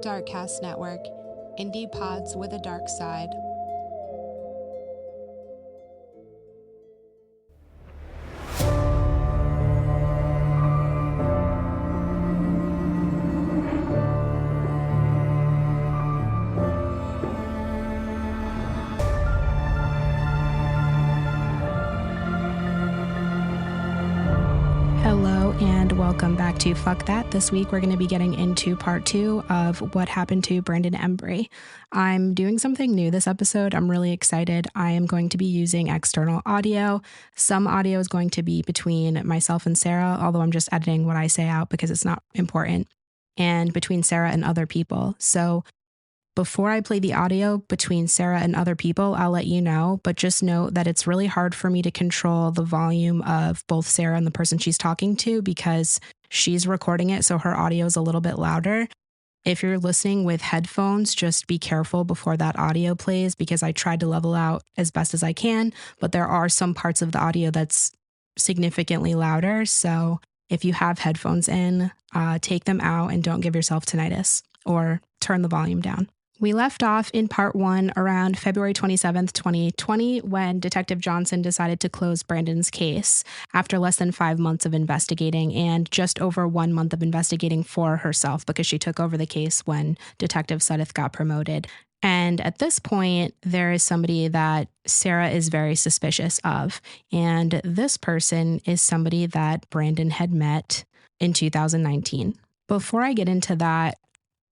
Darkcast Network, indie pods with a dark side. Hello and welcome back to Fuck That. This week we're going to be getting into part 2 of what happened to Brandon Embry. I'm doing something new this episode. I'm really excited. I am going to be using external audio. Some audio is going to be between myself and Sarah, although I'm just editing what I say out because it's not important, and between Sarah and other people. So before I play the audio between Sarah and other people, I'll let you know, but just note that it's really hard for me to control the volume of both Sarah and the person she's talking to because she's recording it, so her audio is a little bit louder. If you're listening with headphones, just be careful before that audio plays because I tried to level out as best as I can, but there are some parts of the audio that's significantly louder. So if you have headphones in, take them out and don't give yourself tinnitus or turn the volume down. We left off in part 1 around February 27th, 2020, when Detective Johnson decided to close Brandon's case after less than 5 months of investigating and just over 1 month of investigating for herself because she took over the case when Detective Sudduth got promoted. And at this point, there is somebody that Sarah is very suspicious of. And this person is somebody that Brandon had met in 2019. Before I get into that,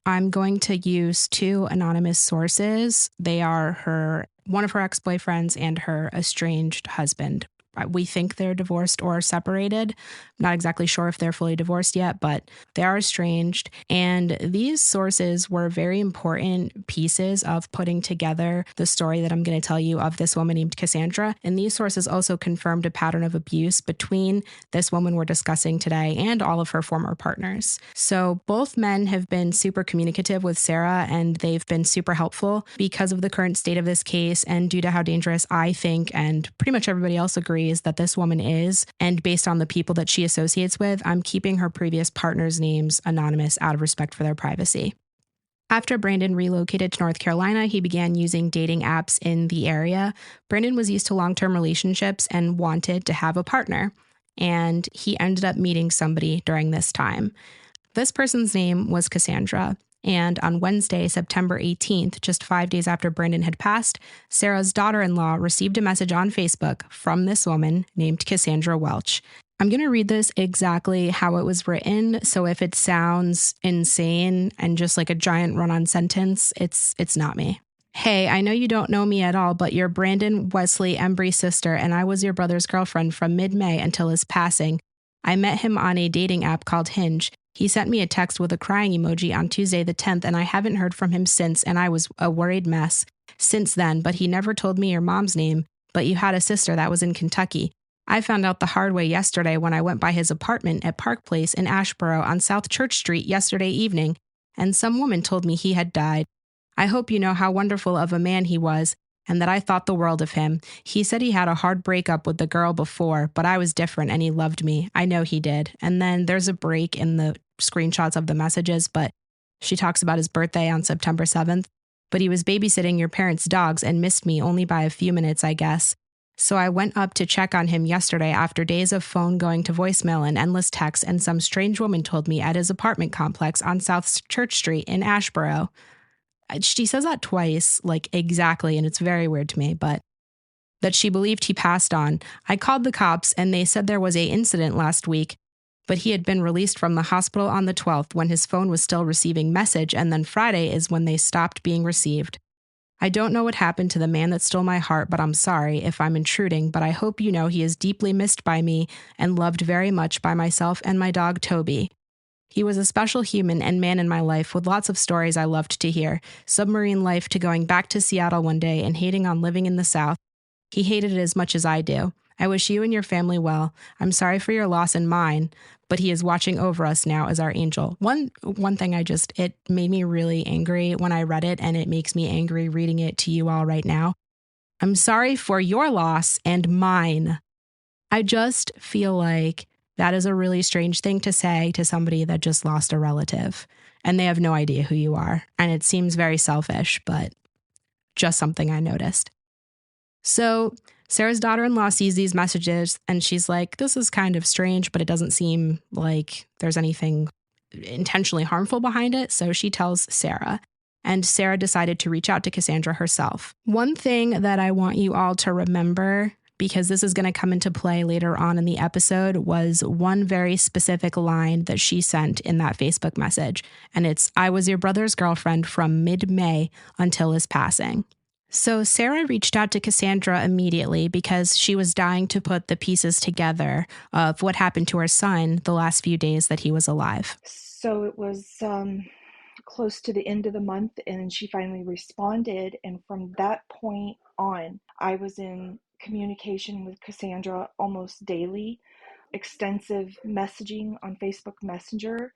I'm going to use 2 anonymous sources. They are one of her ex-boyfriends and her estranged husband. We think they're divorced or separated. I'm not exactly sure if they're fully divorced yet, but they are estranged. And these sources were very important pieces of putting together the story that I'm going to tell you of this woman named Cassandra. And these sources also confirmed a pattern of abuse between this woman we're discussing today and all of her former partners. So both men have been super communicative with Sarah, and they've been super helpful because of the current state of this case and due to how dangerous I think, and pretty much everybody else agrees, that this woman is, and based on the people that she associates with, I'm keeping her previous partners' names anonymous out of respect for their privacy. After Brandon relocated to North Carolina, he began using dating apps in the area. Brandon was used to long-term relationships and wanted to have a partner, and he ended up meeting somebody during this time. This person's name was Cassandra. And on Wednesday, September 18th, just 5 days after Brandon had passed, Sarah's daughter-in-law received a message on Facebook from this woman named Cassandra Welch. I'm going to read this exactly how it was written, so if it sounds insane and just like a giant run-on sentence, it's not me. Hey, I know you don't know me at all, but you're Brandon Wesley Embry's sister, and I was your brother's girlfriend from mid-May until his passing. I met him on a dating app called Hinge. He sent me a text with a crying emoji on Tuesday the 10th, and I haven't heard from him since, and I was a worried mess since then, but he never told me your mom's name, but you had a sister that was in Kentucky. I found out the hard way yesterday when I went by his apartment at Park Place in Asheboro on South Church Street yesterday evening, and some woman told me he had died. I hope you know how wonderful of a man he was, and that I thought the world of him. He said he had a hard breakup with the girl before, but I was different and he loved me. I know he did. And then there's a break in the screenshots of the messages, but she talks about his birthday on September 7th. But he was babysitting your parents' dogs and missed me only by a few minutes, I guess. So I went up to check on him yesterday after days of phone going to voicemail and endless texts, and some strange woman told me at his apartment complex on South Church Street in Asheboro. She says that twice, like exactly, and it's very weird to me, but that she believed he passed on. I called the cops and they said there was an incident last week, but he had been released from the hospital on the 12th when his phone was still receiving message, and then Friday is when they stopped being received. I don't know what happened to the man that stole my heart, but I'm sorry if I'm intruding, but I hope you know he is deeply missed by me and loved very much by myself and my dog Toby. He was a special human and man in my life with lots of stories I loved to hear. Submarine life to going back to Seattle one day and hating on living in the South. He hated it as much as I do. I wish you and your family well. I'm sorry for your loss and mine, but he is watching over us now as our angel. One thing it made me really angry when I read it, and it makes me angry reading it to you all right now. I'm sorry for your loss and mine. I just feel like That is a really strange thing to say to somebody that just lost a relative and they have no idea who you are. And it seems very selfish, but just something I noticed. So Sarah's daughter-in-law sees these messages and she's like, this is kind of strange, but it doesn't seem like there's anything intentionally harmful behind it. So she tells Sarah. And Sarah decided to reach out to Cassandra herself. One thing that I want you all to remember, because this is going to come into play later on in the episode, was one very specific line that she sent in that Facebook message. And it's, I was your brother's girlfriend from mid-May until his passing. So Sarah reached out to Cassandra immediately because she was dying to put the pieces together of what happened to her son the last few days that he was alive. So it was close to the end of the month, and she finally responded. And from that point on, I was in communication with Cassandra almost daily, extensive messaging on Facebook Messenger,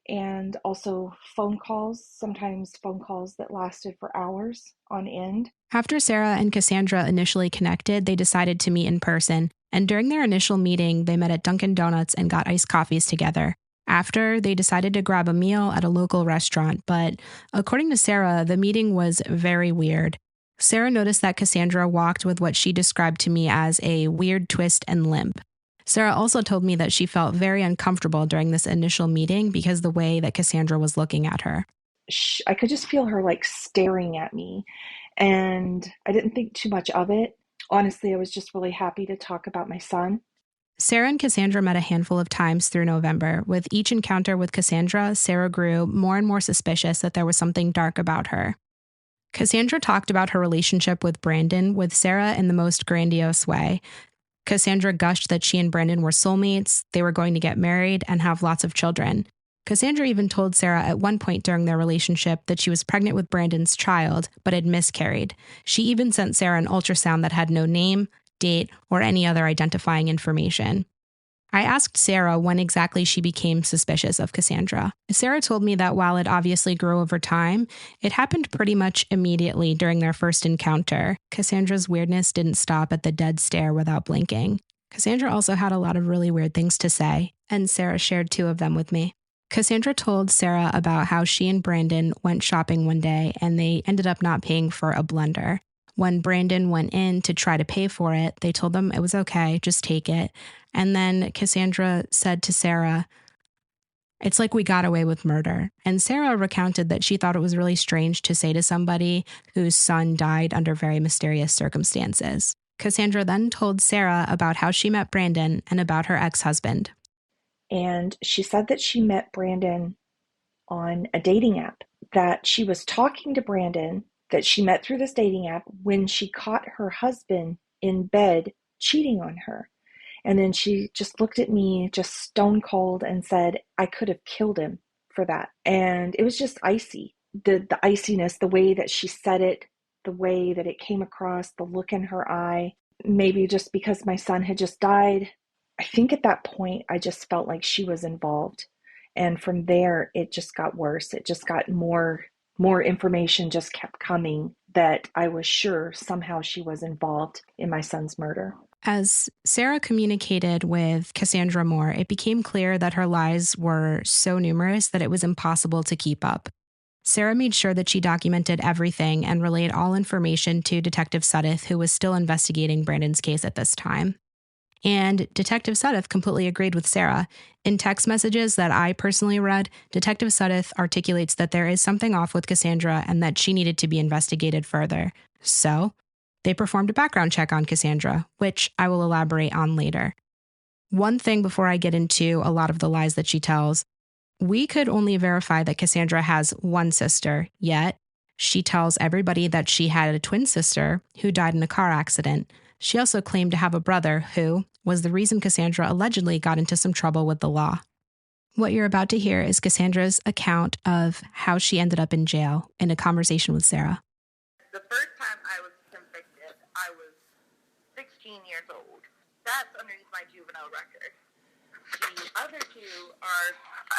and also phone calls, sometimes phone calls that lasted for hours on end. After Sarah and Cassandra initially connected, they decided to meet in person. And during their initial meeting, they met at Dunkin' Donuts and got iced coffees together. After, they decided to grab a meal at a local restaurant, but according to Sarah, the meeting was very weird. Sarah noticed that Cassandra walked with what she described to me as a weird twist and limp. Sarah also told me that she felt very uncomfortable during this initial meeting because the way that Cassandra was looking at her. I could just feel her like staring at me, and I didn't think too much of it. Honestly, I was just really happy to talk about my son. Sarah and Cassandra met a handful of times through November. With each encounter with Cassandra, Sarah grew more and more suspicious that there was something dark about her. Cassandra talked about her relationship with Brandon with Sarah in the most grandiose way. Cassandra gushed that she and Brandon were soulmates, they were going to get married and have lots of children. Cassandra even told Sarah at one point during their relationship that she was pregnant with Brandon's child, but had miscarried. She even sent Sarah an ultrasound that had no name, date, or any other identifying information. I asked Sarah when exactly she became suspicious of Cassandra. Sarah told me that while it obviously grew over time, it happened pretty much immediately during their first encounter. Cassandra's weirdness didn't stop at the dead stare without blinking. Cassandra also had a lot of really weird things to say, and Sarah shared 2 of them with me. Cassandra told Sarah about how she and Brandon went shopping one day and they ended up not paying for a blender. When Brandon went in to try to pay for it, they told them it was okay, just take it. And then Cassandra said to Sarah, it's like we got away with murder. And Sarah recounted that she thought it was really strange to say to somebody whose son died under very mysterious circumstances. Cassandra then told Sarah about how she met Brandon and about her ex-husband. And she said that she met Brandon on a dating app, that she was talking to Brandon, that she met through this dating app, when she caught her husband in bed cheating on her. And then she just looked at me just stone cold and said, I could have killed him for that. And it was just icy. The iciness, the way that she said it, the way that it came across, the look in her eye. Maybe just because my son had just died, I think at that point I just felt like she was involved. And from there, it just got worse. It just got more information just kept coming that I was sure somehow she was involved in my son's murder. As Sarah communicated with Cassandra more, it became clear that her lies were so numerous that it was impossible to keep up. Sarah made sure that she documented everything and relayed all information to Detective Sudduth, who was still investigating Brandon's case at this time. And Detective Sudduth completely agreed with Sarah. In text messages that I personally read, Detective Sudduth articulates that there is something off with Cassandra and that she needed to be investigated further. So they performed a background check on Cassandra, which I will elaborate on later. One thing before I get into a lot of the lies that she tells, we could only verify that Cassandra has one sister, yet she tells everybody that she had a twin sister who died in a car accident. She also claimed to have a brother who was the reason Cassandra allegedly got into some trouble with the law. What you're about to hear is Cassandra's account of how she ended up in jail in a conversation with Sarah. The first time I was convicted, I was 16 years old. That's underneath my juvenile record. The other 2 are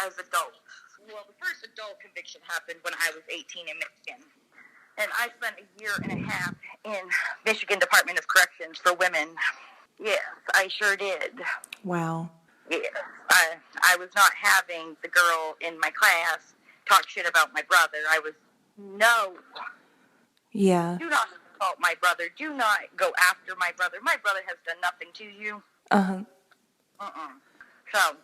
as adults. Well, the first adult conviction happened when I was 18 in Michigan. And I spent a year and a half in Michigan Department of Corrections for women. Yes, I sure did. Wow. Yeah. I was not having the girl in my class talk shit about my brother. I was, no. Yeah. Do not insult my brother. Do not go after my brother. My brother has done nothing to you. Uh-huh. So,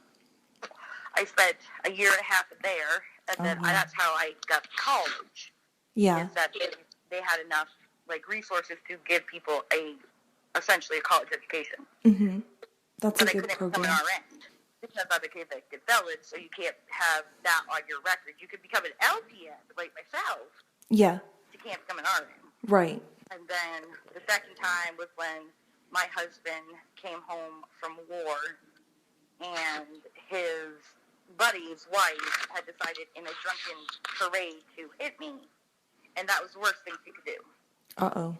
I spent a year and a half there, and then that's how I got to college. Yeah. Is that they had enough, resources to give people essentially a college education. Mm-hmm. That's but a good I couldn't program. become an RN because I'm a convicted felon, so you can't have that on your record. You could become an LPN, like myself. Yeah. You can't become an RN. Right. And then the second time was when my husband came home from war, and his buddy's wife had decided in a drunken parade to hit me, and that was the worst thing she could do. Uh-oh.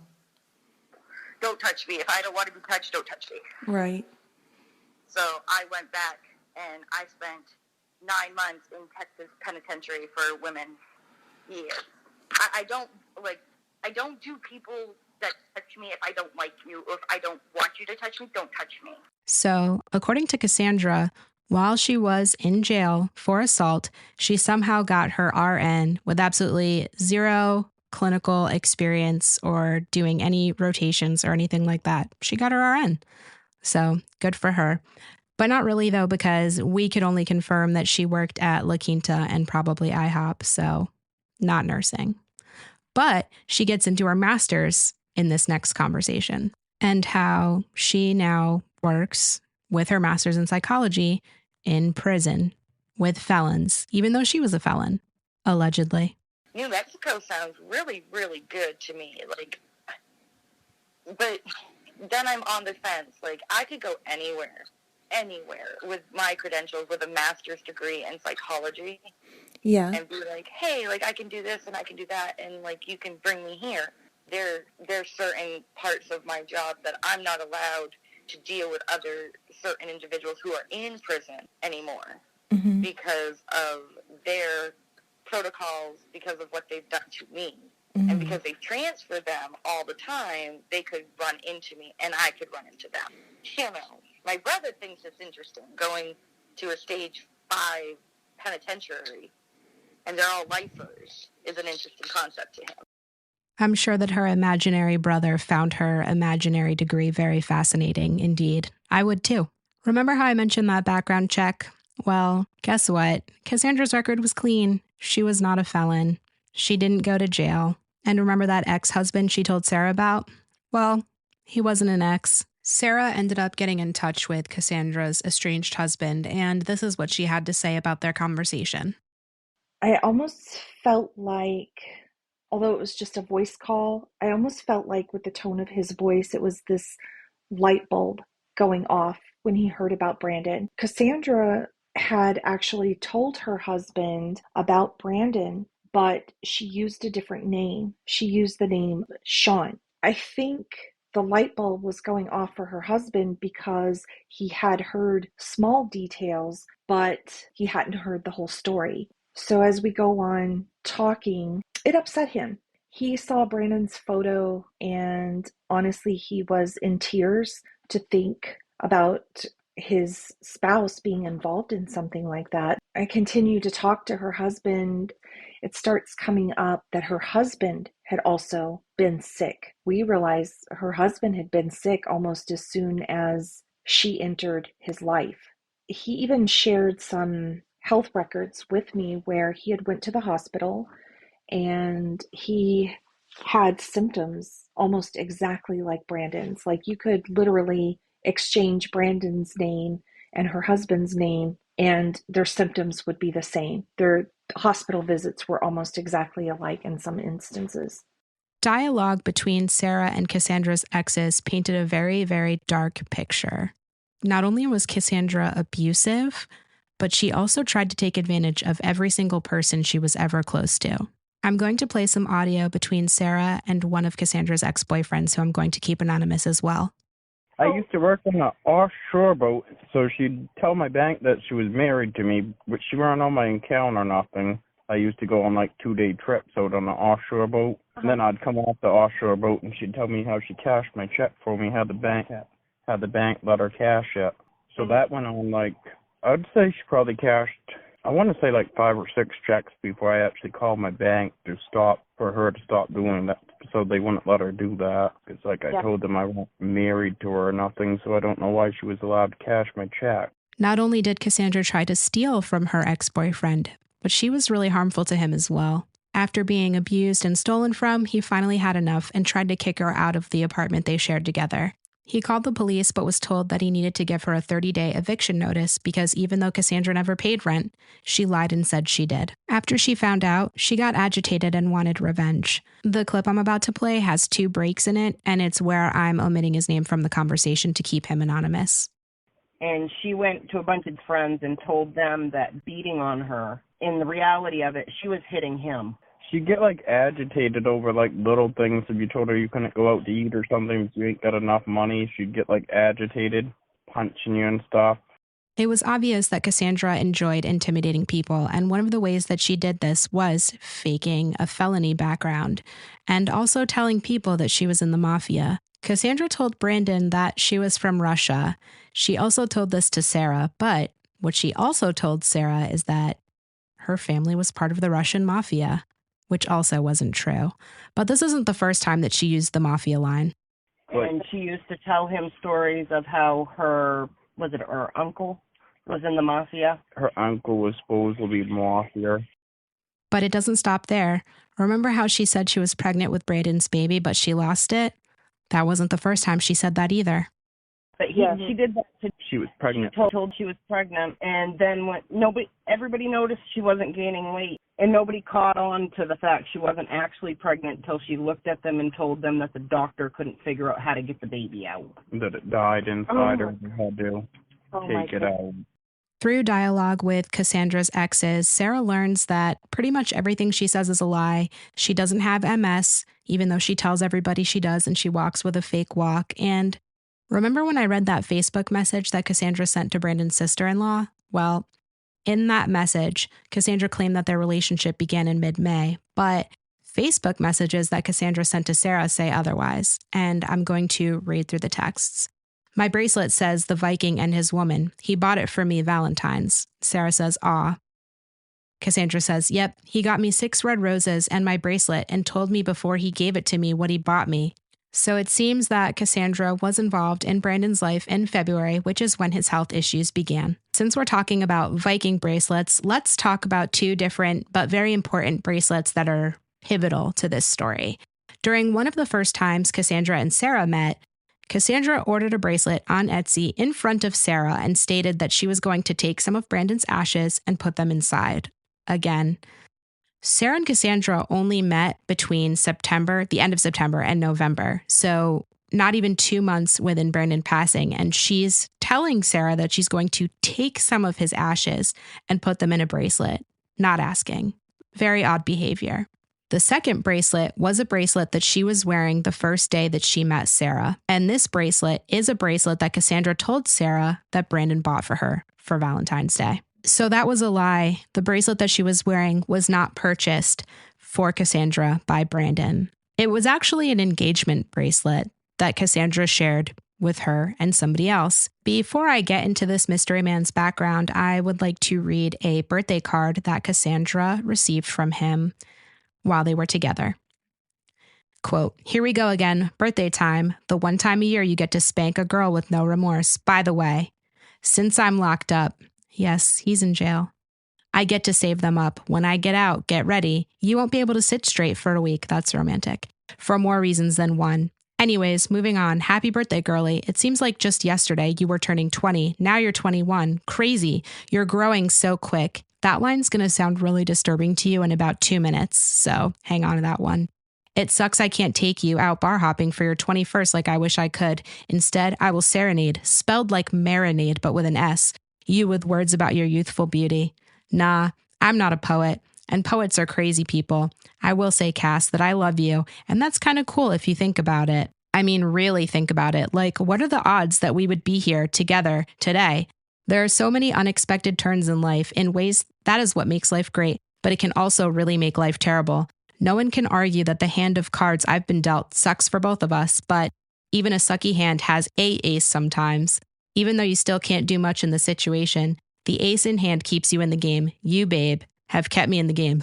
Don't touch me. If I don't want to be touched, don't touch me. Right. So I went back, and I spent 9 months in Texas penitentiary for women. Years. I don't do people that touch me if I don't like you, or if I don't want you to touch me, don't touch me. So, according to Cassandra, while she was in jail for assault, she somehow got her RN with absolutely zero clinical experience or doing any rotations or anything like that. She got her RN. So, good for her. But not really, though, because we could only confirm that she worked at La Quinta and probably IHOP, so not nursing. But she gets into her master's in this next conversation and how she now works with her master's in psychology in prison with felons, even though she was a felon, allegedly. New Mexico sounds really, really good to me. But then I'm on the fence. I could go anywhere with my credentials, with a master's degree in psychology. Yeah. And be like, hey, I can do this and I can do that, and you can bring me here. There's certain parts of my job that I'm not allowed to deal with other certain individuals who are in prison anymore because of their protocols, because of what they've done to me. And because they transfer them all the time, they could run into me and I could run into them. My brother thinks it's interesting going to a stage 5 penitentiary, and they're all lifers, is an interesting concept to him. I'm sure that her imaginary brother found her imaginary degree very fascinating indeed. I would too. Remember how I mentioned that background check? Well, guess what? Cassandra's record was clean. She was not a felon. She didn't go to jail. And remember that ex-husband she told Sarah about? Well, he wasn't an ex. Sarah ended up getting in touch with Cassandra's estranged husband, and this is what she had to say about their conversation. I almost felt like, although it was just a voice call, I almost felt like with the tone of his voice, it was this light bulb going off when he heard about Brandon. Cassandra had actually told her husband about Brandon, but she used a different name. She used the name Sean. I think the light bulb was going off for her husband because he had heard small details, but he hadn't heard the whole story. So as we go on talking, it upset him. He saw Brandon's photo, and honestly, he was in tears to think about his spouse being involved in something like that. I continue to talk to her husband. It starts coming up that her husband had also been sick. We realized her husband had been sick almost as soon as she entered his life. He even shared some health records with me where he had went to the hospital and he had symptoms almost exactly like Brandon's. You could literally exchange Brandon's name and her husband's name and their symptoms would be the same. Their hospital visits were almost exactly alike in some instances. Dialogue between Sarah and Cassandra's exes painted a very, very dark picture. Not only was Cassandra abusive, but she also tried to take advantage of every single person she was ever close to. I'm going to play some audio between Sarah and one of Cassandra's ex-boyfriends, who I'm going to keep anonymous as well. I used to work on an offshore boat, so she'd tell my bank that she was married to me, but she weren't on my account or nothing. I used to go on 2-day trips out on the offshore boat. And then I'd come off the offshore boat and she'd tell me how she cashed my check for me, had the bank let her cash it. So that went on I'd say she probably cashed, I want to say like 5 or 6 checks before I actually called my bank for her to stop doing that, so they wouldn't let her do that. It's like I told them I wasn't married to her or nothing, so I don't know why she was allowed to cash my check. Not only did Cassandra try to steal from her ex-boyfriend, but she was really harmful to him as well. After being abused and stolen from, he finally had enough and tried to kick her out of the apartment they shared together. He called the police but was told that he needed to give her a 30-day eviction notice because even though Cassandra never paid rent, she lied and said she did. After she found out, she got agitated and wanted revenge. The clip I'm about to play has 2 breaks in it, and it's where I'm omitting his name from the conversation to keep him anonymous. And she went to a bunch of friends and told them that beating on her, in the reality of it, she was hitting him. She'd get like agitated over like little things. If you told her you couldn't go out to eat or something, if you ain't got enough money, she'd get like agitated, punching you and stuff. It was obvious that Cassandra enjoyed intimidating people, and one of the ways that she did this was faking a felony background and also telling people that she was in the mafia. Cassandra told Brandon that she was from Russia. She also told this to Sarah, but what she also told Sarah is that her family was part of the Russian mafia, which also wasn't true. But this isn't the first time that she used the mafia line. And she used to tell him stories of how her uncle was in the mafia? Her uncle was supposed to be mafia. But it doesn't stop there. Remember how she said she was pregnant with Brandon's baby, but she lost it? That wasn't the first time she said that either. But she did that to... She was pregnant. She told she was pregnant, and then when everybody noticed she wasn't gaining weight, and nobody caught on to the fact she wasn't actually pregnant until she looked at them and told them that the doctor couldn't figure out how to get the baby out. That it died inside her and had to take it out. Through dialogue with Cassandra's exes, Sarah learns that pretty much everything she says is a lie. She doesn't have MS, even though she tells everybody she does, and she walks with a fake walk. And remember when I read that Facebook message that Cassandra sent to Brandon's sister-in-law? Well, in that message, Cassandra claimed that their relationship began in mid-May, but Facebook messages that Cassandra sent to Sarah say otherwise, and I'm going to read through the texts. My bracelet says the Viking and his woman. He bought it for me Valentine's. Sarah says, aw. Cassandra says, yep, he got me 6 red roses and my bracelet and told me before he gave it to me what he bought me. So it seems that Cassandra was involved in Brandon's life in February, which is when his health issues began. Since we're talking about Viking bracelets, let's talk about 2 different but very important bracelets that are pivotal to this story. During one of the first times Cassandra and Sarah met, Cassandra ordered a bracelet on Etsy in front of Sarah and stated that she was going to take some of Brandon's ashes and put them inside. Again, Sarah and Cassandra only met between the end of September and November, so not even 2 months within Brandon passing, and she's telling Sarah that she's going to take some of his ashes and put them in a bracelet, not asking. Very odd behavior. The second bracelet was a bracelet that she was wearing the first day that she met Sarah. And this bracelet is a bracelet that Cassandra told Sarah that Brandon bought for her for Valentine's Day. So that was a lie. The bracelet that she was wearing was not purchased for Cassandra by Brandon. It was actually an engagement bracelet that Cassandra shared with her and somebody else. Before I get into this mystery man's background, I would like to read a birthday card that Cassandra received from him while they were together. Quote, here we go again, birthday time, the one time a year you get to spank a girl with no remorse. By the way, since I'm locked up, yes, he's in jail, I get to save them up. When I get out, get ready. You won't be able to sit straight for a week. That's romantic. For more reasons than one. Anyways, moving on. Happy birthday, girly. It seems like just yesterday you were turning 20. Now you're 21. Crazy. You're growing so quick. That line's going to sound really disturbing to you in about 2 minutes, so hang on to that one. It sucks I can't take you out bar hopping for your 21st like I wish I could. Instead, I will serenade, spelled like marinade but with an S, you with words about your youthful beauty. Nah, I'm not a poet, and poets are crazy people. I will say, Cass, that I love you, and that's kind of cool if you think about it. I mean, really think about it. Like, what are the odds that we would be here together today? There are so many unexpected turns in life in ways that is what makes life great, but it can also really make life terrible. No one can argue that the hand of cards I've been dealt sucks for both of us, but even a sucky hand has a ace sometimes. Even though you still can't do much in the situation, The ace in hand keeps you in the game. You, babe, have kept me in the game.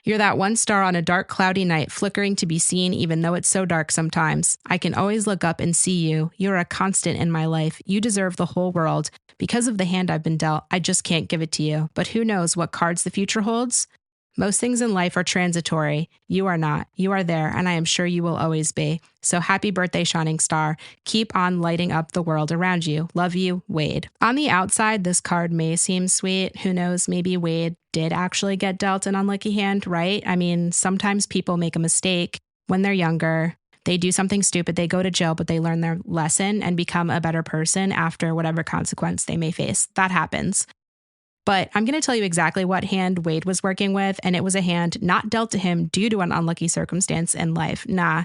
You're that one star on a dark, cloudy night, flickering to be seen even though it's so dark sometimes. I can always look up and see you. You're a constant in my life. You deserve the whole world. Because of the hand I've been dealt, I just can't give it to you. But who knows what cards the future holds? Most things in life are transitory. You are not. You are there, and I am sure you will always be. So happy birthday, shining star. Keep on lighting up the world around you. Love you, Wade. On the outside, this card may seem sweet. Who knows, maybe Wade did actually get dealt an unlucky hand, right? I mean, sometimes people make a mistake when they're younger. They do something stupid, they go to jail, but they learn their lesson and become a better person after whatever consequence they may face. That happens. But I'm going to tell you exactly what hand Wade was working with, and it was a hand not dealt to him due to an unlucky circumstance in life. Nah,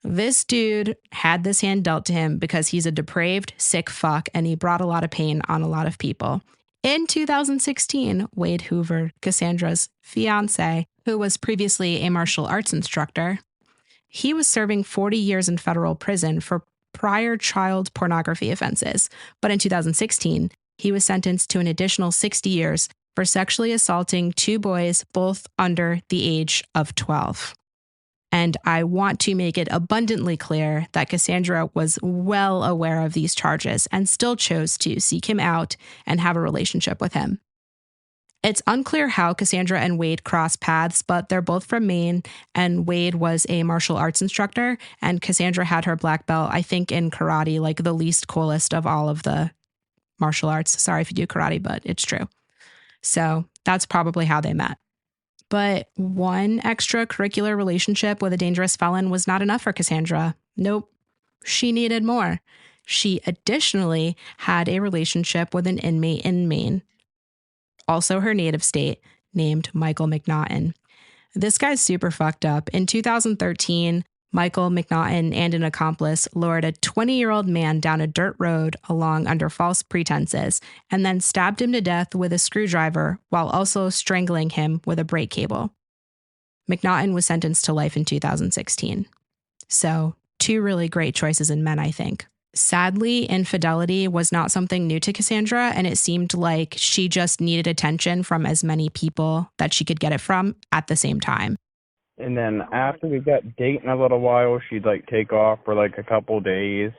this dude had this hand dealt to him because he's a depraved, sick fuck, and he brought a lot of pain on a lot of people. In 2016, Wade Hoover, Cassandra's fiance, who was previously a martial arts instructor, he was serving 40 years in federal prison for prior child pornography offenses. But in 2016, he was sentenced to an additional 60 years for sexually assaulting 2 boys, both under the age of 12. And I want to make it abundantly clear that Cassandra was well aware of these charges and still chose to seek him out and have a relationship with him. It's unclear how Cassandra and Wade crossed paths, but they're both from Maine, and Wade was a martial arts instructor, and Cassandra had her black belt, I think, in karate, like the least coolest of all of the martial arts. Sorry if you do karate, but it's true. So that's probably how they met. But one extracurricular relationship with a dangerous felon was not enough for Cassandra. Nope. She needed more. She additionally had a relationship with an inmate in Maine, also her native state, named Michael McNaughton. This guy's super fucked up. In 2013, Michael McNaughton and an accomplice lured a 20-year-old man down a dirt road along under false pretenses and then stabbed him to death with a screwdriver while also strangling him with a brake cable. McNaughton was sentenced to life in 2016. So, 2 really great choices in men, I think. Sadly, infidelity was not something new to Cassandra, and it seemed like she just needed attention from as many people that she could get it from at the same time. And then after we got dating a little while, she'd take off for a couple days,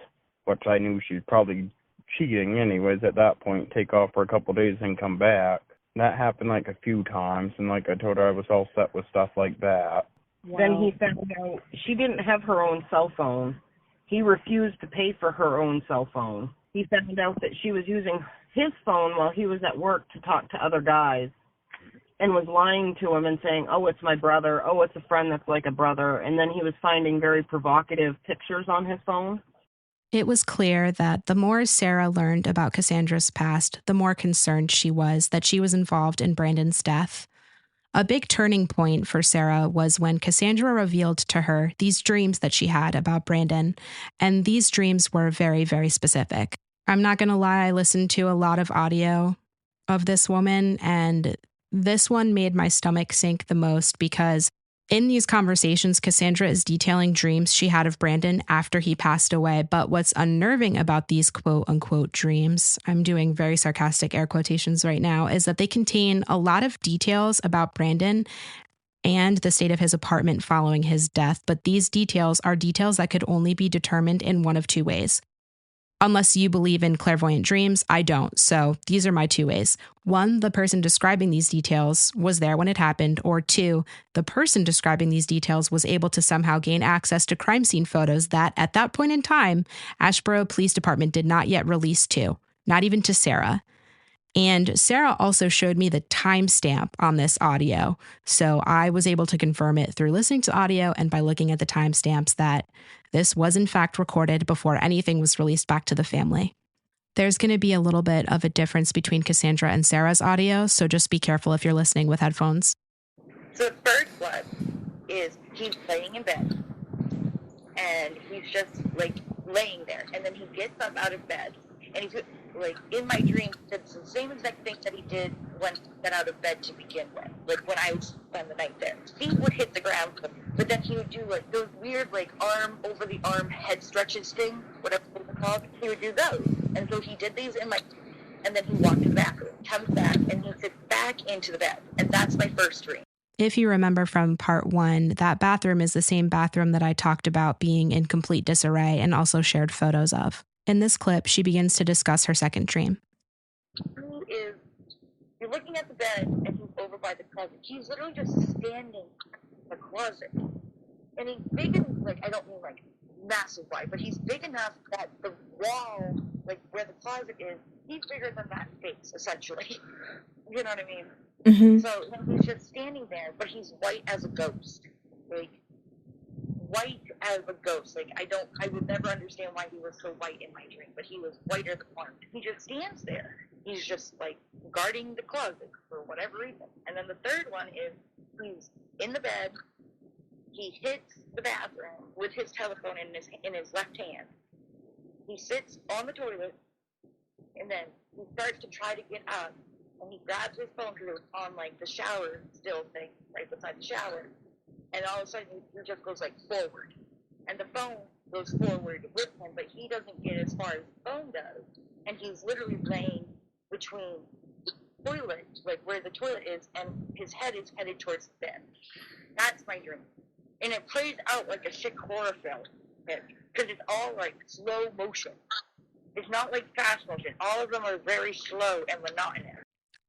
which I knew she's probably cheating anyways at that point, take off for a couple days and come back. That happened a few times, and I told her I was all set with stuff like that. Wow. Then he found out she didn't have her own cell phone. He refused to pay for her own cell phone. He found out that she was using his phone while he was at work to talk to other guys and was lying to him and saying, oh, it's my brother, oh, it's a friend that's like a brother. And then he was finding very provocative pictures on his phone. It was clear that the more Sarah learned about Cassandra's past, the more concerned she was that she was involved in Brandon's death. A big turning point for Sarah was when Cassandra revealed to her these dreams that she had about Brandon, and these dreams were very, very specific. I'm not going to lie, I listened to a lot of audio of this woman, and this one made my stomach sink the most because in these conversations, Cassandra is detailing dreams she had of Brandon after he passed away. But what's unnerving about these quote unquote dreams, I'm doing very sarcastic air quotations right now, is that they contain a lot of details about Brandon and the state of his apartment following his death. But these details are details that could only be determined in one of 2 ways. Unless you believe in clairvoyant dreams, I don't. So these are my 2 ways. 1, the person describing these details was there when it happened. Or 2, the person describing these details was able to somehow gain access to crime scene photos that, at that point in time, Asheboro Police Department did not yet release to, not even to Sarah. And Sarah also showed me the timestamp on this audio. So I was able to confirm it through listening to audio and by looking at the timestamps that this was in fact recorded before anything was released back to the family. There's going to be a little bit of a difference between Cassandra and Sarah's audio, so just be careful if you're listening with headphones. So the first one is he's laying in bed, and he's just laying there, and then he gets up out of bed, and he's in my dream, it's the same exact thing that he did when he got out of bed to begin with, when I would spend the night there. He would hit the ground, but then he would do those weird arm over the arm head stretches thing, whatever those are called. He would do those, and so he did these in my And then he walked to the bathroom, comes back, and he sits back into the bed. And that's my first dream. If you remember from part 1, that bathroom is the same bathroom that I talked about being in complete disarray and also shared photos of. In this clip, she begins to discuss her second dream. You're looking at the bed, and he's over by the closet. He's literally just standing in the closet. And he's big and, like, I don't mean, like, massive wide, but he's big enough that the wall, like, where the closet is, he's bigger than that space, essentially. You know what I mean? Mm-hmm. So he's just standing there, but he's white as a ghost. Like, white as a ghost. Like, I would never understand why he was so white in my dream, but he was whiter than orange. He just stands there. He's just, like, guarding the closet for whatever reason. And then the third one is he's in the bed. He hits the bathroom with his telephone in his left hand. He sits on the toilet, and then he starts to try to get up. And he grabs his phone because it was on, like, the shower still thing right beside the shower. And all of a sudden, he just goes, like, forward. And the phone goes forward with him, but he doesn't get as far as the phone does. And he's literally laying between the toilet, like, where the toilet is, and his head is headed towards the bed. That's my dream. And it plays out like a sick horror film. Because it's all, like, slow motion. It's not, like, fast motion. All of them are very slow and monotonous.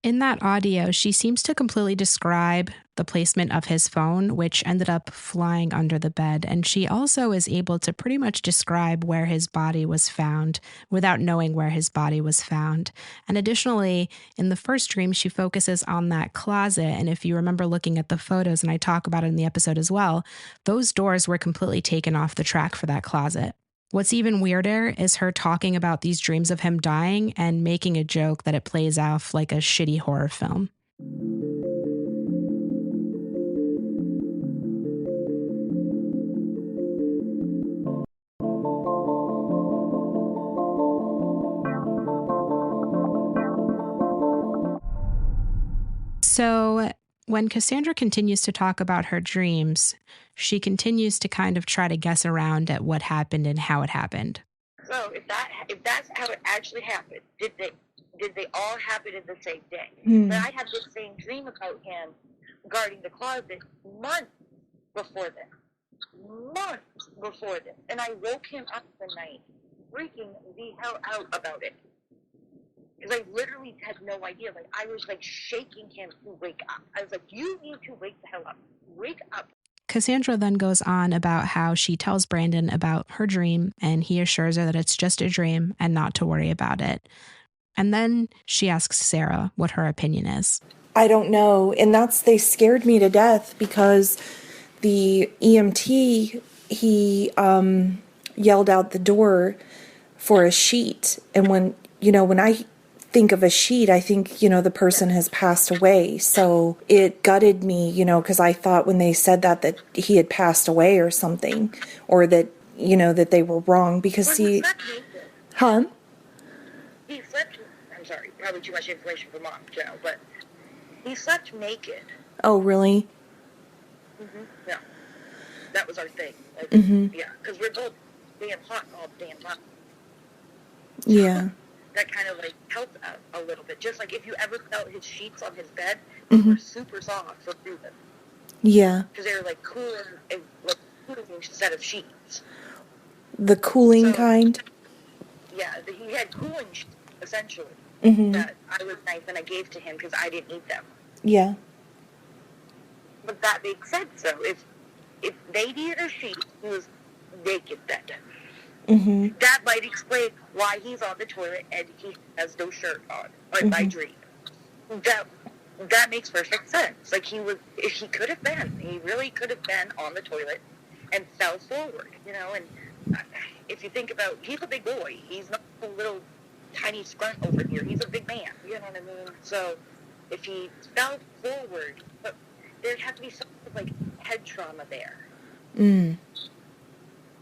In that audio, she seems to completely describe the placement of his phone, which ended up flying under the bed. And she also is able to pretty much describe where his body was found without knowing where his body was found. And additionally, in the first dream, she focuses on that closet. And if you remember looking at the photos, and I talk about it in the episode as well, those doors were completely taken off the track for that closet. What's even weirder is her talking about these dreams of him dying and making a joke that it plays off like a shitty horror film. So when Cassandra continues to talk about her dreams, she continues to kind of try to guess around at what happened and how it happened. So if that's how it actually happened, did they all happen in the same day? But I had this same dream about him guarding the closet months before this. And I woke him up the night, freaking the hell out about it. Because I literally had no idea. Like, I was, like, shaking him to wake up. I was like, you need to wake the hell up. Wake up. Cassandra then goes on about how she tells Brandon about her dream, and he assures her that it's just a dream and not to worry about it. And then she asks Sarah what her opinion is. I don't know. And they scared me to death because the EMT, he yelled out the door for a sheet. And when I think of a sheet, I think, the person has passed away. So it gutted me, because I thought when they said that he had passed away or something, or that, that they were wrong because he Huh? He slept, I'm sorry, probably too much information for Mom, but he slept naked. Oh, really? Mm-hmm. Yeah. That was our thing. Yeah, because we're both damn hot all the damn time. Yeah. That kind of, like, helped out a little bit. Just like if you ever felt his sheets on his bed, they were super soft for breathing. Yeah. Because they were, like, cooling instead of sheets. The cooling kind? Yeah, he had cooling sheets, essentially. Mm-hmm. That I was nice and I gave to him because I didn't eat them. Yeah. But that being said, so if they needed a sheet, he was naked then. Mm-hmm. That might explain why he's on the toilet and he has no shirt on my dream. That makes perfect sense. Like, he could have been. He really could have been on the toilet and fell forward, and if you think about, he's a big boy. He's not a little tiny scrunt over here. He's a big man, you know what I mean? So if he fell forward, but there'd have to be some sort of, like, head trauma there. Mm.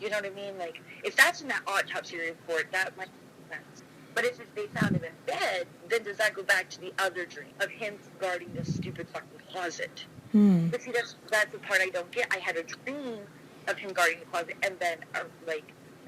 You know what I mean? Like, if that's in that autopsy report, that might make sense. But if they found him in bed, then does that go back to the other dream of him guarding this stupid fucking closet? But see, that's the part I don't get. I had a dream of him guarding the closet, and then,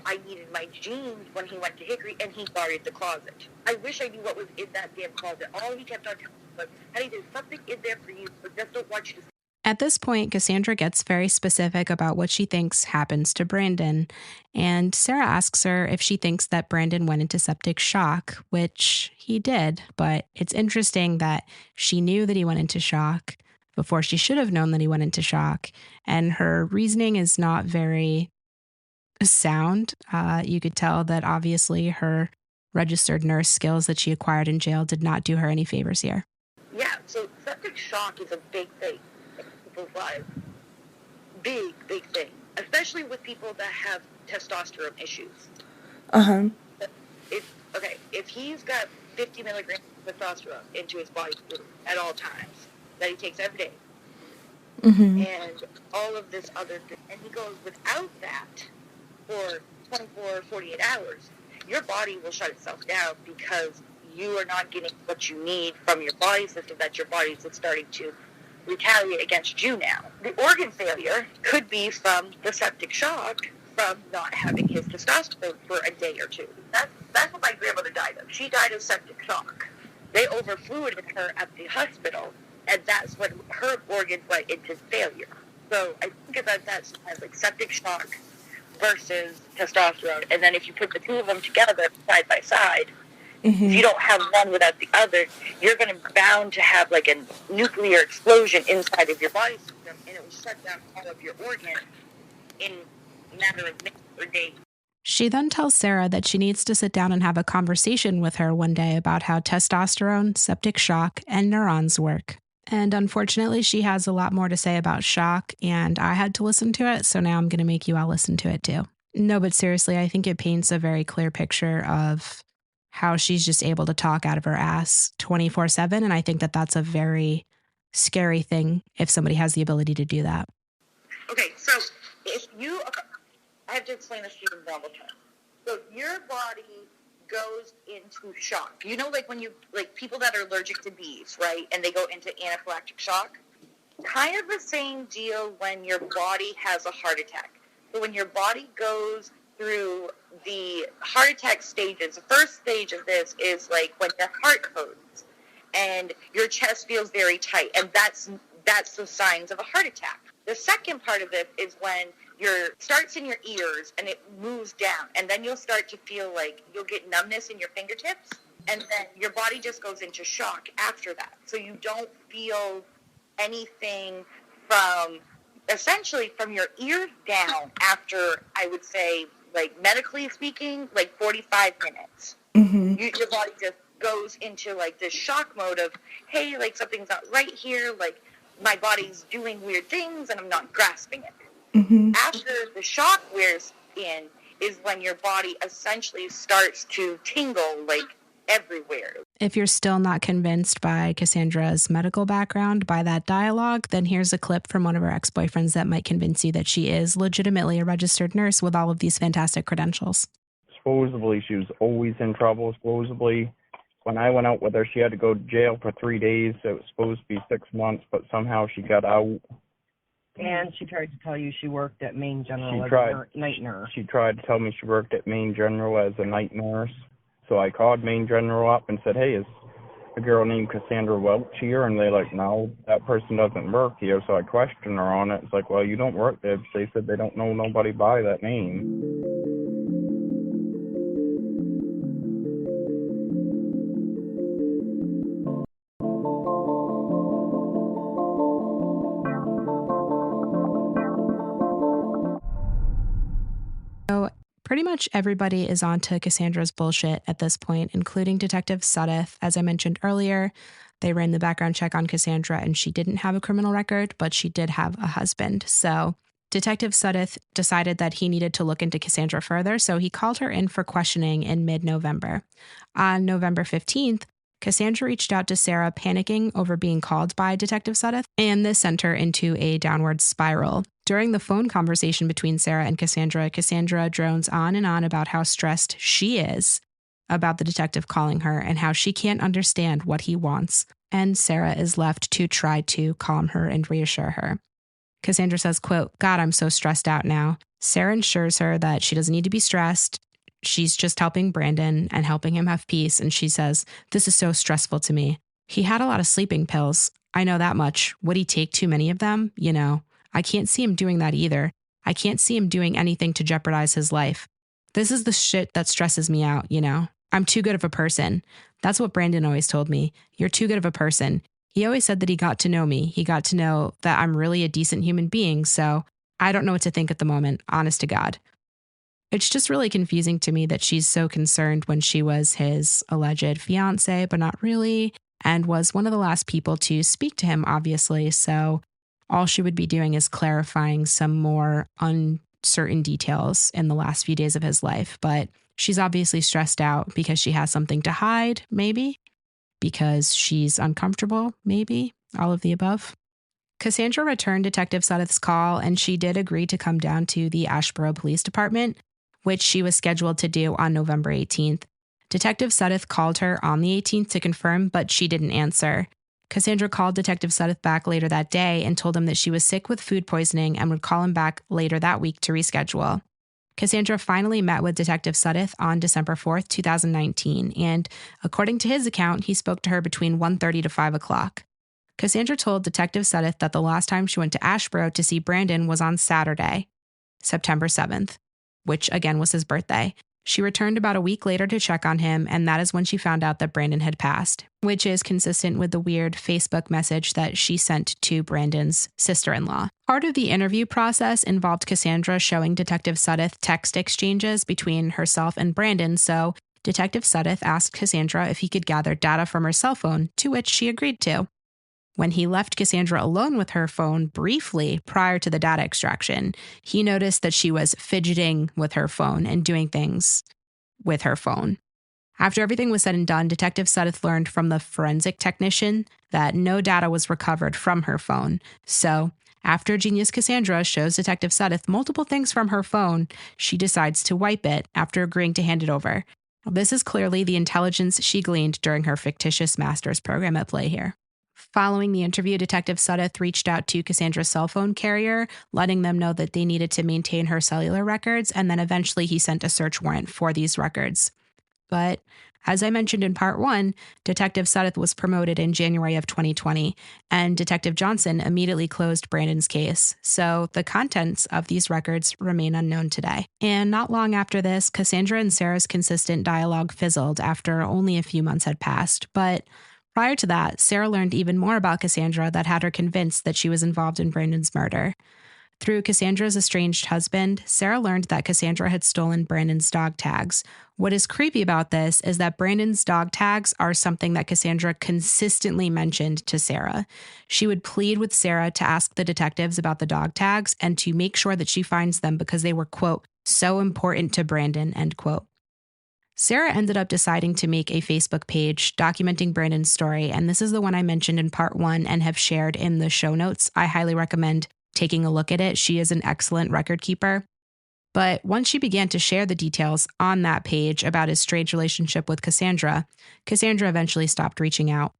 I needed my jeans when he went to Hickory, and he guarded the closet. I wish I knew what was in that damn closet. All he kept on telling me was, honey, there's something in there for you, but just don't want you to see. At this point, Cassandra gets very specific about what she thinks happens to Brandon, and Sarah asks her if she thinks that Brandon went into septic shock, which he did, but it's interesting that she knew that he went into shock before she should have known that he went into shock, and her reasoning is not very sound. You could tell that obviously her registered nurse skills that she acquired in jail did not do her any favors here. Yeah, so septic shock is a big thing in people's lives. Big, big thing. Especially with people that have testosterone issues. Uh-huh. If he's got 50 milligrams of testosterone into his body at all times, that he takes every day, and all of this other thing, and he goes without that for 24, 48 hours, your body will shut itself down because you are not getting what you need from your body system, that your body is starting to retaliate against you now. The organ failure could be from the septic shock from not having his testosterone for a day or two. That's what my grandmother died of. She died of septic shock. They overfluided her at the hospital, and that's when her organs went into failure. So I think about that sometimes, like septic shock versus testosterone, and then if you put the two of them together side by side, if you don't have one without the other, you're going to bound to have like a nuclear explosion inside of your body system, and it will shut down all of your organs in a matter of minutes or days. She then tells Sarah that she needs to sit down and have a conversation with her one day about how testosterone, septic shock, and neurons work. And unfortunately, she has a lot more to say about shock, and I had to listen to it, so now I'm going to make you all listen to it too. No, but seriously, I think it paints a very clear picture of how she's just able to talk out of her ass 24/7, and I think that that's a very scary thing if somebody has the ability to do that. Okay, so if you... I have to explain this to you in normal terms. So your body goes into shock. You know, like when you, like people that are allergic to bees, right? And they go into anaphylactic shock. Kind of the same deal when your body has a heart attack. So when your body goes through the heart attack stages, the first stage of this is like when your heart hurts and your chest feels very tight. And that's the signs of a heart attack. The second part of this is when starts in your ears and it moves down, and then you'll start to feel like you'll get numbness in your fingertips, and then your body just goes into shock after that. So you don't feel anything essentially from your ears down after, I would say, like medically speaking, like 45 minutes. Your body just goes into like this shock mode of, hey, like something's not right here, like my body's doing weird things and I'm not grasping it. After the shock wears in is when your body essentially starts to tingle like everywhere. If you're still not convinced by Cassandra's medical background, by that dialogue, then here's a clip from one of her ex-boyfriends that might convince you that she is legitimately a registered nurse with all of these fantastic credentials. Supposedly, she was always in trouble. Supposedly, when I went out with her, she had to go to jail for 3 days. It was supposed to be 6 months, but somehow she got out. And she tried to tell you she worked at Maine General as a night nurse. She tried to tell me she worked at Maine General as a night nurse. So I called Maine General up and said, hey, is a girl named Cassandra Welch here? And they're like, no, that person doesn't work here. So I questioned her on it. It's like, well, you don't work there. They said they don't know nobody by that name. Pretty much everybody is onto Cassandra's bullshit at this point, including Detective Suddeth. As I mentioned earlier, they ran the background check on Cassandra and she didn't have a criminal record, but she did have a husband. So Detective Suddeth decided that he needed to look into Cassandra further, so he called her in for questioning in mid-November. On November 15th, Cassandra reached out to Sarah, panicking over being called by Detective Suddeth, and this sent her into a downward spiral. During the phone conversation between Sarah and Cassandra, Cassandra drones on and on about how stressed she is about the detective calling her and how she can't understand what he wants. And Sarah is left to try to calm her and reassure her. Cassandra says, quote, God, I'm so stressed out now. Sarah assures her that she doesn't need to be stressed. She's just helping Brandon and helping him have peace. And she says, this is so stressful to me. He had a lot of sleeping pills. I know that much. Would he take too many of them? You know, I can't see him doing that either. I can't see him doing anything to jeopardize his life. This is the shit that stresses me out, you know? I'm too good of a person. That's what Brandon always told me. You're too good of a person. He always said that he got to know me. He got to know that I'm really a decent human being. So I don't know what to think at the moment, honest to God. It's just really confusing to me that she's so concerned when she was his alleged fiance, but not really, and was one of the last people to speak to him, obviously. So all she would be doing is clarifying some more uncertain details in the last few days of his life. But she's obviously stressed out because she has something to hide, maybe, because she's uncomfortable, maybe, all of the above. Cassandra returned Detective Suddath's call, and she did agree to come down to the Asheboro Police Department, which she was scheduled to do on November 18th. Detective Suddath called her on the 18th to confirm, but she didn't answer. Cassandra called Detective Suddath back later that day and told him that she was sick with food poisoning and would call him back later that week to reschedule. Cassandra finally met with Detective Suddath on December 4th, 2019, and according to his account, he spoke to her between 1:30 to 5 o'clock. Cassandra told Detective Suddath that the last time she went to Asheboro to see Brandon was on Saturday, September 7th, which again was his birthday. She returned about a week later to check on him, and that is when she found out that Brandon had passed, which is consistent with the weird Facebook message that she sent to Brandon's sister-in-law. Part of the interview process involved Cassandra showing Detective Suddath text exchanges between herself and Brandon, so Detective Suddath asked Cassandra if he could gather data from her cell phone, to which she agreed to. When he left Cassandra alone with her phone briefly prior to the data extraction, he noticed that she was fidgeting with her phone and doing things with her phone. After everything was said and done, Detective Suddath learned from the forensic technician that no data was recovered from her phone. So, after Genius Cassandra shows Detective Suddath multiple things from her phone, she decides to wipe it after agreeing to hand it over. This is clearly the intelligence she gleaned during her fictitious master's program at play here. Following the interview, Detective Suddath reached out to Cassandra's cell phone carrier, letting them know that they needed to maintain her cellular records, and then eventually he sent a search warrant for these records. But as I mentioned in part 1, Detective Suddath was promoted in January of 2020, and Detective Johnson immediately closed Brandon's case, so the contents of these records remain unknown today. And not long after this, Cassandra and Sarah's consistent dialogue fizzled after only a few months had passed, but prior to that, Sarah learned even more about Cassandra that had her convinced that she was involved in Brandon's murder. Through Cassandra's estranged husband, Sarah learned that Cassandra had stolen Brandon's dog tags. What is creepy about this is that Brandon's dog tags are something that Cassandra consistently mentioned to Sarah. She would plead with Sarah to ask the detectives about the dog tags and to make sure that she finds them because they were, quote, so important to Brandon, end quote. Sarah ended up deciding to make a Facebook page documenting Brandon's story, and this is the one I mentioned in part 1 and have shared in the show notes. I highly recommend taking a look at it. She is an excellent record keeper. But once she began to share the details on that page about his strange relationship with Cassandra, Cassandra eventually stopped reaching out.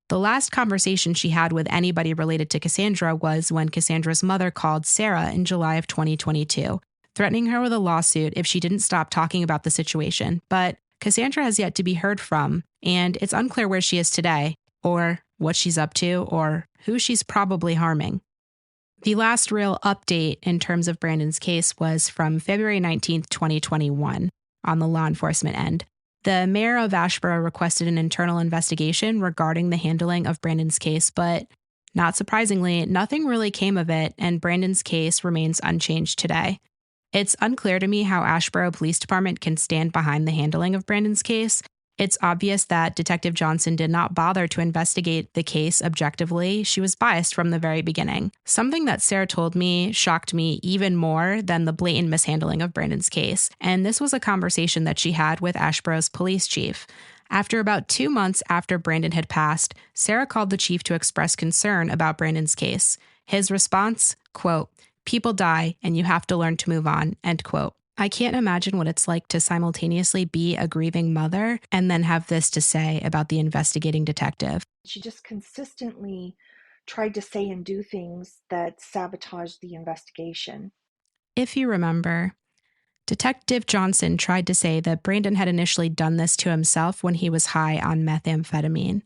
The last conversation she had with anybody related to Cassandra was when Cassandra's mother called Sarah in July of 2022. Threatening her with a lawsuit if she didn't stop talking about the situation. But Cassandra has yet to be heard from, and it's unclear where she is today, or what she's up to, or who she's probably harming. The last real update in terms of Brandon's case was from February 19th, 2021, on the law enforcement end. The mayor of Asheboro requested an internal investigation regarding the handling of Brandon's case, but not surprisingly, nothing really came of it, and Brandon's case remains unchanged today. It's unclear to me how Asheboro Police Department can stand behind the handling of Brandon's case. It's obvious that Detective Johnson did not bother to investigate the case objectively. She was biased from the very beginning. Something that Sarah told me shocked me even more than the blatant mishandling of Brandon's case, and this was a conversation that she had with Asheboro's police chief. After about 2 months after Brandon had passed, Sarah called the chief to express concern about Brandon's case. His response, quote, people die and you have to learn to move on, end quote. I can't imagine what it's like to simultaneously be a grieving mother and then have this to say about the investigating detective. She just consistently tried to say and do things that sabotaged the investigation. If you remember, Detective Johnson tried to say that Brandon had initially done this to himself when he was high on methamphetamine.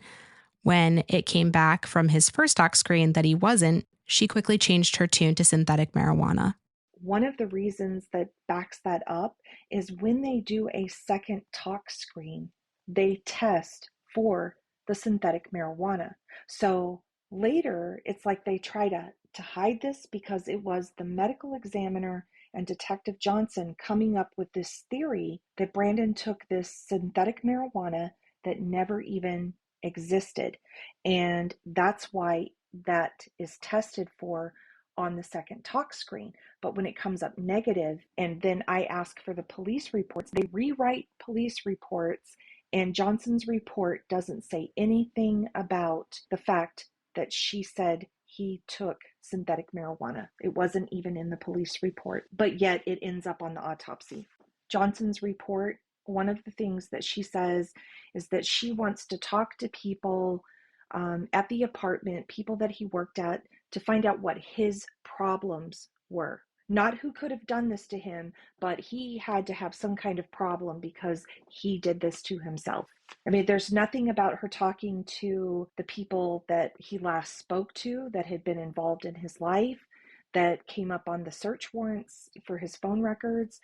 When it came back from his first talk screen that he wasn't, she quickly changed her tune to synthetic marijuana. One of the reasons that backs that up is when they do a second talk screen, they test for the synthetic marijuana. So later, it's like they try to hide this because it was the medical examiner and Detective Johnson coming up with this theory that Brandon took this synthetic marijuana that never even existed. And that's why that is tested for on the second talk screen. But when it comes up negative, and then I ask for the police reports, they rewrite police reports, and Johnson's report doesn't say anything about the fact that she said he took synthetic marijuana. It wasn't even in the police report, but yet it ends up on the autopsy. Johnson's report, one of the things that she says is that she wants to talk to people at the apartment, people that he worked at, to find out what his problems were. Not who could have done this to him, but he had to have some kind of problem because he did this to himself. I mean, there's nothing about her talking to the people that he last spoke to that had been involved in his life that came up on the search warrants for his phone records.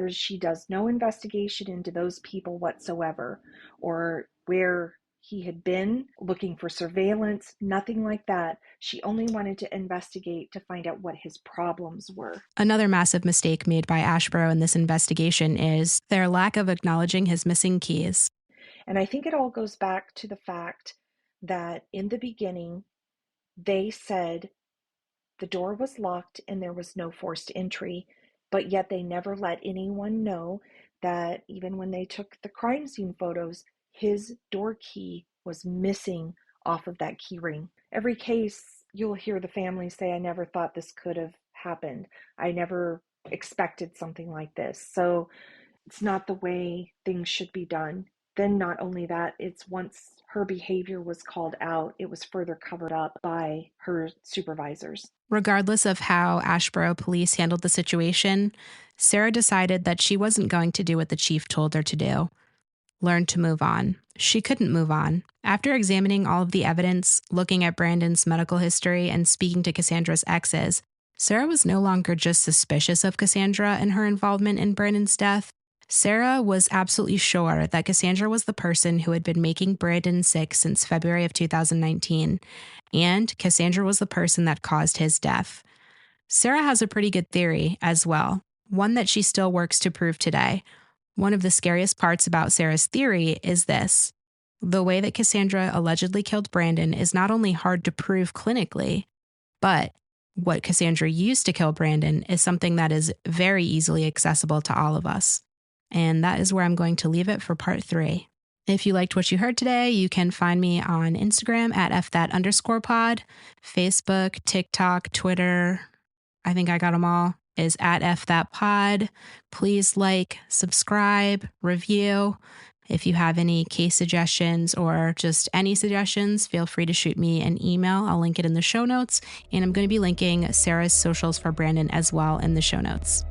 She does no investigation into those people whatsoever, or where he had been looking for surveillance, nothing like that. She only wanted to investigate to find out what his problems were. Another massive mistake made by Asheboro in this investigation is their lack of acknowledging his missing keys. And I think it all goes back to the fact that in the beginning, they said the door was locked and there was no forced entry, but yet they never let anyone know that even when they took the crime scene photos, his door key was missing off of that key ring. Every case, you'll hear the family say, I never thought this could have happened. I never expected something like this. So it's not the way things should be done. Then not only that, it's once her behavior was called out, it was further covered up by her supervisors. Regardless of how Asheboro police handled the situation, Sarah decided that she wasn't going to do what the chief told her to do. Learn to move on. She couldn't move on. After examining all of the evidence, looking at Brandon's medical history, and speaking to Cassandra's exes, Sarah was no longer just suspicious of Cassandra and her involvement in Brandon's death. Sarah was absolutely sure that Cassandra was the person who had been making Brandon sick since February of 2019, and Cassandra was the person that caused his death. Sarah has a pretty good theory as well, one that she still works to prove today. One of the scariest parts about Sarah's theory is this. The way that Cassandra allegedly killed Brandon is not only hard to prove clinically, but what Cassandra used to kill Brandon is something that is very easily accessible to all of us. And that is where I'm going to leave it for part 3. If you liked what you heard today, you can find me on Instagram at fthat_pod, Facebook, TikTok, Twitter. I think I got them all. Is at fthatpod. Please like, subscribe, review. If you have any case suggestions or just any suggestions, feel free to shoot me an email. I'll link it in the show notes. And I'm going to be linking Sarah's socials for Brandon as well in the show notes.